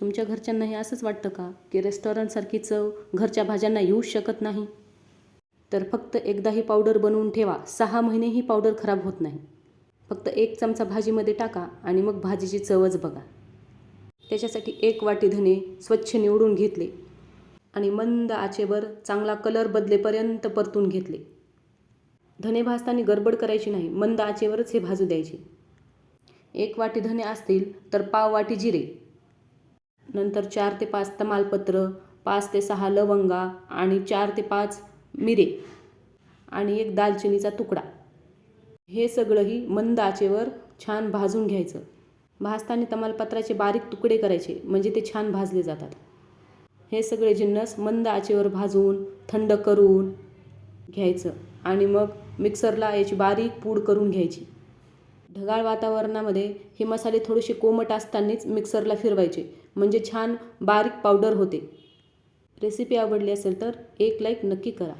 तुमच्या घरच्यांनाही असंच वाटतं का की रेस्टॉरंटसारखी चव घरच्या भाज्यांना येऊच शकत नाही? तर फक्त एकदा ही पावडर बनवून ठेवा, 6 महिने ही पावडर खराब होत नाही. फक्त 1 चमचा भाजीमध्ये टाका आणि मग भाजीची चवच बघा. त्याच्यासाठी 1 वाटी धने स्वच्छ निवडून घेतले आणि मंद आचेवर चांगला कलर बदलेपर्यंत परतून घेतले. धने भाजताना गडबड करायची नाही, मंद आचेवरच हे भाजू द्यायचे. 1 वाटी धने असतील तर पाव वाटी जिरे, नंतर 4 ते 5 तमालपत्र, 5 ते 6 लवंगा आणि 4 ते 5 मिरे आणि 1 दालचिनीचा तुकडा. हे सगळंही मंद आचेवर छान भाजून घ्यायचं. भाजताना तमालपत्राचे बारीक तुकडे करायचे म्हणजे ते छान भाजले जातात. हे सगळे जिन्नस मंद आचेवर भाजून थंड करून घ्यायचं आणि मग मिक्सरला याची बारीक पूड करून घ्यायची. ढगाळ वातावरणामध्ये हे मसाले थोडेसे कोमट असतानाच मिक्सरला फिरवायचे म्हणजे छान बारीक पावडर होते. रेसिपी आवडली असेल तर एक लाईक नक्की करा.